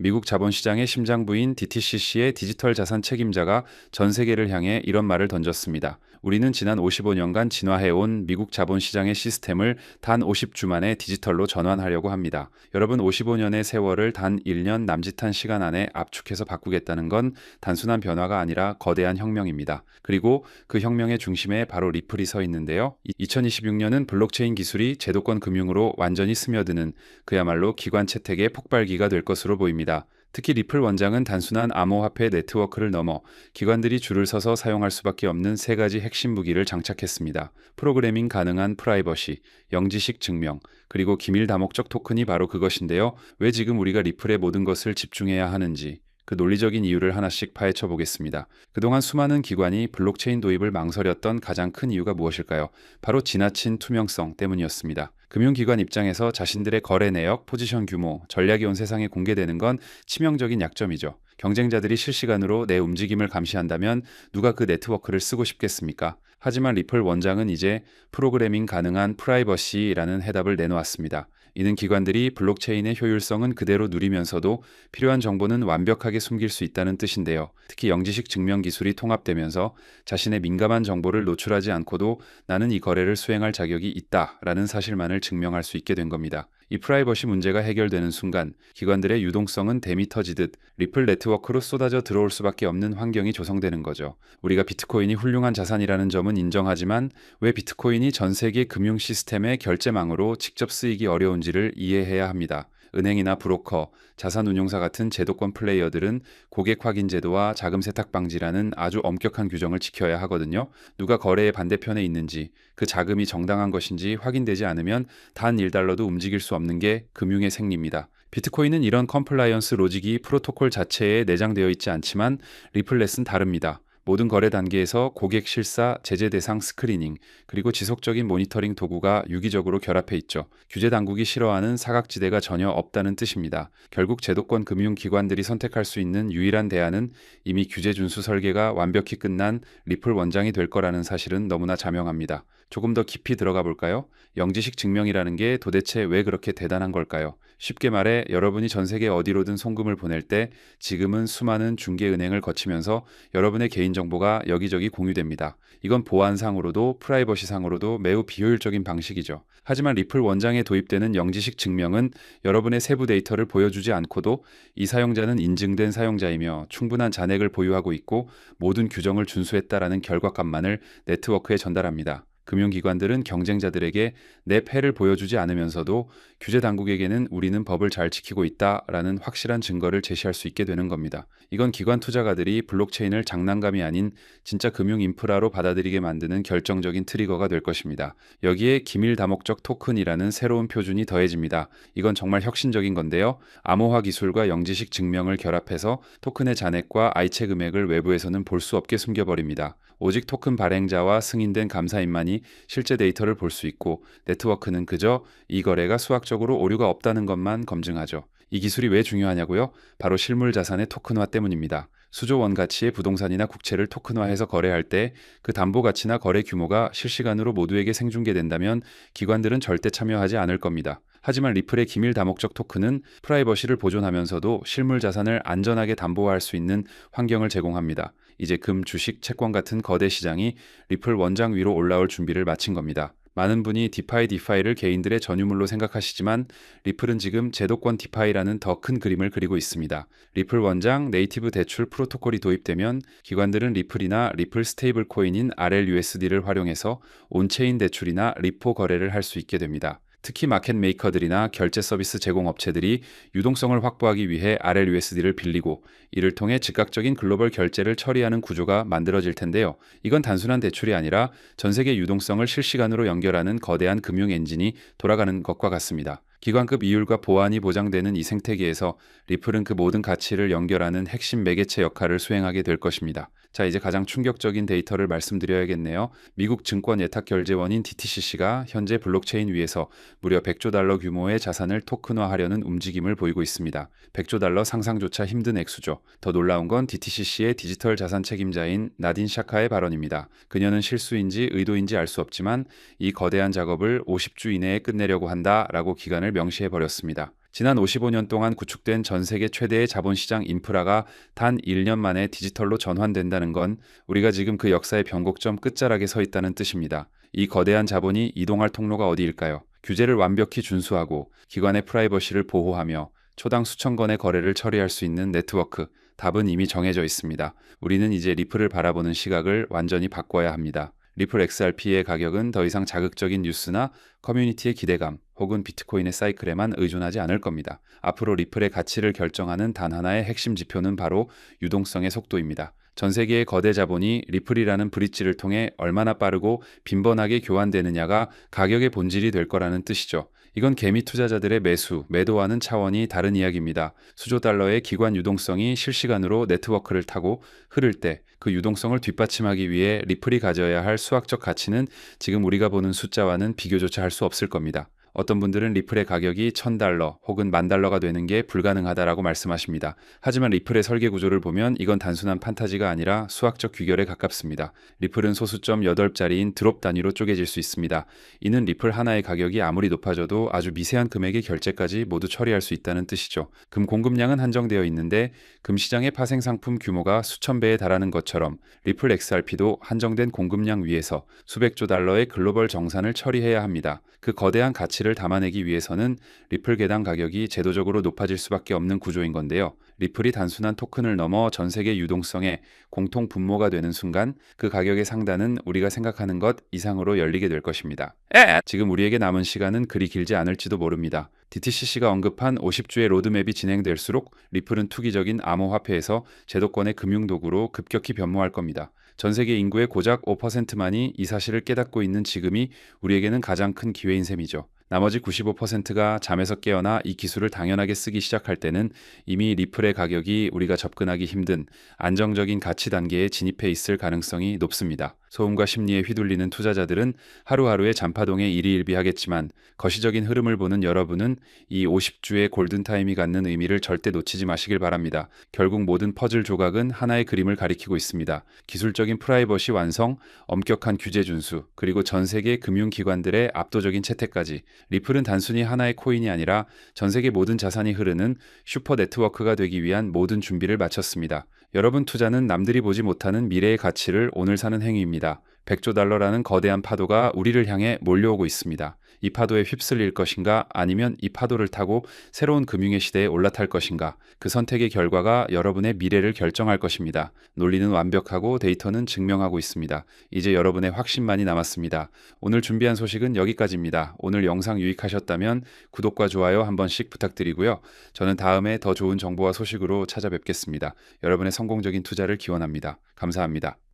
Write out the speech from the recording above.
미국 자본시장의 심장부인 DTCC의 디지털 자산 책임자가 전 세계를 향해 이런 말을 던졌습니다. 우리는 지난 55년간 진화해온 미국 자본시장의 시스템을 단 50주 만에 디지털로 전환하려고 합니다. 여러분, 55년의 세월을 단 1년 남짓한 시간 안에 압축해서 바꾸겠다는 건 단순한 변화가 아니라 거대한 혁명입니다. 그리고 그 혁명의 중심에 바로 리플이 서 있는데요. 2026년은 블록체인 기술이 제도권 금융으로 완전히 스며드는 그야말로 기관 채택의 폭발기가 될 것으로 보입니다. 특히 리플 원장은 단순한 암호화폐 네트워크를 넘어 기관들이 줄을 서서 사용할 수밖에 없는 세 가지 핵심 무기를 장착했습니다. 프로그래밍 가능한 프라이버시, 영지식 증명, 그리고 기밀 다목적 토큰이 바로 그것인데요. 왜 지금 우리가 리플의 모든 것을 집중해야 하는지, 그 논리적인 이유를 하나씩 파헤쳐 보겠습니다. 그동안 수많은 기관이 블록체인 도입을 망설였던 가장 큰 이유가 무엇일까요? 바로 지나친 투명성 때문이었습니다. 금융기관 입장에서 자신들의 거래 내역, 포지션 규모, 전략이 온 세상에 공개되는 건 치명적인 약점이죠. 경쟁자들이 실시간으로 내 움직임을 감시한다면 누가 그 네트워크를 쓰고 싶겠습니까? 하지만 리플 원장은 이제 프로그래밍 가능한 프라이버시라는 해답을 내놓았습니다. 이는 기관들이 블록체인의 효율성은 그대로 누리면서도 필요한 정보는 완벽하게 숨길 수 있다는 뜻인데요. 특히 영지식 증명 기술이 통합되면서 자신의 민감한 정보를 노출하지 않고도 나는 이 거래를 수행할 자격이 있다라는 사실만을 증명할 수 있게 된 겁니다. 이 프라이버시 문제가 해결되는 순간 기관들의 유동성은 댐이 터지듯 리플 네트워크로 쏟아져 들어올 수밖에 없는 환경이 조성되는 거죠. 우리가 비트코인이 훌륭한 자산이라는 점은 인정하지만 왜 비트코인이 전 세계 금융 시스템의 결제망으로 직접 쓰이기 어려운지를 이해해야 합니다. 은행이나 브로커, 자산운용사 같은 제도권 플레이어들은 고객 확인 제도와 자금 세탁 방지라는 아주 엄격한 규정을 지켜야 하거든요. 누가 거래의 반대편에 있는지, 그 자금이 정당한 것인지 확인되지 않으면 단 1달러도 움직일 수 없는 게 금융의 생리입니다. 비트코인은 이런 컴플라이언스 로직이 프로토콜 자체에 내장되어 있지 않지만 리플렛은 다릅니다. 모든 거래 단계에서 고객 실사, 제재 대상 스크리닝, 그리고 지속적인 모니터링 도구가 유기적으로 결합해 있죠. 규제 당국이 싫어하는 사각지대가 전혀 없다는 뜻입니다. 결국 제도권 금융기관들이 선택할 수 있는 유일한 대안은 이미 규제 준수 설계가 완벽히 끝난 리플 원장이 될 거라는 사실은 너무나 자명합니다. 조금 더 깊이 들어가 볼까요? 영지식 증명이라는 게 도대체 왜 그렇게 대단한 걸까요? 쉽게 말해 여러분이 전 세계 어디로든 송금을 보낼 때 지금은 수많은 중개은행을 거치면서 여러분의 개인정보가 여기저기 공유됩니다. 이건 보안상으로도 프라이버시상으로도 매우 비효율적인 방식이죠. 하지만 리플 원장에 도입되는 영지식 증명은 여러분의 세부 데이터를 보여주지 않고도 이 사용자는 인증된 사용자이며 충분한 잔액을 보유하고 있고 모든 규정을 준수했다라는 결과값만을 네트워크에 전달합니다. 금융기관들은 경쟁자들에게 내 패를 보여주지 않으면서도 규제 당국에게는 우리는 법을 잘 지키고 있다라는 확실한 증거를 제시할 수 있게 되는 겁니다. 이건 기관 투자가들이 블록체인을 장난감이 아닌 진짜 금융 인프라로 받아들이게 만드는 결정적인 트리거가 될 것입니다. 여기에 기밀 다목적 토큰이라는 새로운 표준이 더해집니다. 이건 정말 혁신적인 건데요. 암호화 기술과 영지식 증명을 결합해서 토큰의 잔액과 아이체 금액을 외부에서는 볼 수 없게 숨겨버립니다. 오직 토큰 발행자와 승인된 감사인만이 실제 데이터를 볼 수 있고 네트워크는 그저 이 거래가 수학적으로 오류가 없다는 것만 검증하죠. 이 기술이 왜 중요하냐고요? 바로 실물 자산의 토큰화 때문입니다. 수조 원 가치의 부동산이나 국채를 토큰화해서 거래할 때 그 담보 가치나 거래 규모가 실시간으로 모두에게 생중계된다면 기관들은 절대 참여하지 않을 겁니다. 하지만 리플의 기밀 다목적 토큰은 프라이버시를 보존하면서도 실물 자산을 안전하게 담보화할 수 있는 환경을 제공합니다. 이제 금, 주식, 채권 같은 거대 시장이 리플 원장 위로 올라올 준비를 마친 겁니다. 많은 분이 디파이를 개인들의 전유물로 생각하시지만 리플은 지금 제도권 디파이라는 더 큰 그림을 그리고 있습니다. 리플 원장 네이티브 대출 프로토콜이 도입되면 기관들은 리플이나 리플 스테이블 코인인 RLUSD를 활용해서 온체인 대출이나 리포 거래를 할 수 있게 됩니다. 특히 마켓 메이커들이나 결제 서비스 제공업체들이 유동성을 확보하기 위해 RLUSD를 빌리고 이를 통해 즉각적인 글로벌 결제를 처리하는 구조가 만들어질 텐데요. 이건 단순한 대출이 아니라 전 세계 유동성을 실시간으로 연결하는 거대한 금융 엔진이 돌아가는 것과 같습니다. 기관급 이율과 보안이 보장되는 이 생태계에서 리플은 그 모든 가치를 연결하는 핵심 매개체 역할을 수행하게 될 것입니다. 자, 이제 가장 충격적인 데이터를 말씀드려야겠네요. 미국 증권 예탁결제원인 DTCC가 현재 블록체인 위에서 무려 100조 달러 규모의 자산을 토큰화하려는 움직임을 보이고 있습니다. 100조 달러 상상조차 힘든 액수죠. 더 놀라운 건 DTCC의 디지털 자산 책임자인 나딘 샤카의 발언입니다. 그녀는 실수인지 의도인지 알 수 없지만 이 거대한 작업을 50주 이내에 끝내려고 한다라고 기간을 명시해버렸습니다. 지난 55년 동안 구축된 전 세계 최대의 자본시장 인프라가 단 1년 만에 디지털로 전환된다는 건 우리가 지금 그 역사의 변곡점 끝자락에 서 있다는 뜻입니다. 이 거대한 자본이 이동할 통로가 어디일까요? 규제를 완벽히 준수하고 기관의 프라이버시를 보호하며 초당 수천 건의 거래를 처리할 수 있는 네트워크. 답은 이미 정해져 있습니다. 우리는 이제 리플을 바라보는 시각을 완전히 바꿔야 합니다. 리플 XRP의 가격은 더 이상 자극적인 뉴스나 커뮤니티의 기대감 혹은 비트코인의 사이클에만 의존하지 않을 겁니다. 앞으로 리플의 가치를 결정하는 단 하나의 핵심 지표는 바로 유동성의 속도입니다. 전 세계의 거대 자본이 리플이라는 브릿지를 통해 얼마나 빠르고 빈번하게 교환되느냐가 가격의 본질이 될 거라는 뜻이죠. 이건 개미 투자자들의 매도와는 차원이 다른 이야기입니다. 수조 달러의 기관 유동성이 실시간으로 네트워크를 타고 흐를 때 그 유동성을 뒷받침하기 위해 리플이 가져야 할 수학적 가치는 지금 우리가 보는 숫자와는 비교조차 할 수 없을 겁니다. 어떤 분들은 리플의 가격이 $1,000 혹은 $10,000가 되는 게 불가능하다라고 말씀하십니다. 하지만 리플의 설계 구조를 보면 이건 단순한 판타지가 아니라 수학적 귀결에 가깝습니다. 리플은 소수점 8자리인 드롭 단위로 쪼개질 수 있습니다. 이는 리플 하나의 가격이 아무리 높아져도 아주 미세한 금액의 결제까지 모두 처리할 수 있다는 뜻이죠. 금 공급량은 한정되어 있는데 금 시장의 파생 상품 규모가 수천 배에 달하는 것처럼 리플 XRP도 한정된 공급량 위에서 수백조 달러의 글로벌 정산을 처리해야 합니다. 그 거대한 가치를 담아내기 위해서는 리플 개당 가격이 제도적으로 높아질 수밖에 없는 구조인 건데요. 리플이 단순한 토큰을 넘어 전 세계 유동성의 공통 분모가 되는 순간 그 가격의 상단은 우리가 생각하는 것 이상으로 열리게 될 것입니다. 지금 우리에게 남은 시간은 그리 길지 않을지도 모릅니다. DTCC가 언급한 50주의 로드맵이 진행될수록 리플은 투기적인 암호화폐에서 제도권의 금융도구로 급격히 변모할 겁니다. 전 세계 인구의 고작 5%만이 이 사실을 깨닫고 있는 지금이 우리에게는 가장 큰 기회인 셈이죠. 나머지 95%가 잠에서 깨어나 이 기술을 당연하게 쓰기 시작할 때는 이미 리플의 가격이 우리가 접근하기 힘든 안정적인 가치 단계에 진입해 있을 가능성이 높습니다. 소음과 심리에 휘둘리는 투자자들은 하루하루의 잔파동에 일희일비하겠지만 거시적인 흐름을 보는 여러분은 이 50주의 골든타임이 갖는 의미를 절대 놓치지 마시길 바랍니다. 결국 모든 퍼즐 조각은 하나의 그림을 가리키고 있습니다. 기술적인 프라이버시 완성, 엄격한 규제 준수, 그리고 전 세계 금융기관들의 압도적인 채택까지 리플은 단순히 하나의 코인이 아니라 전 세계 모든 자산이 흐르는 슈퍼 네트워크가 되기 위한 모든 준비를 마쳤습니다. 여러분, 투자는 남들이 보지 못하는 미래의 가치를 오늘 사는 행위입니다. 100조 달러라는 거대한 파도가 우리를 향해 몰려오고 있습니다. 이 파도에 휩쓸릴 것인가 아니면 이 파도를 타고 새로운 금융의 시대에 올라탈 것인가, 그 선택의 결과가 여러분의 미래를 결정할 것입니다. 논리는 완벽하고 데이터는 증명하고 있습니다. 이제 여러분의 확신만이 남았습니다. 오늘 준비한 소식은 여기까지입니다. 오늘 영상 유익하셨다면 구독과 좋아요 한 번씩 부탁드리고요. 저는 다음에 더 좋은 정보와 소식으로 찾아뵙겠습니다. 여러분의 성공적인 투자를 기원합니다. 감사합니다.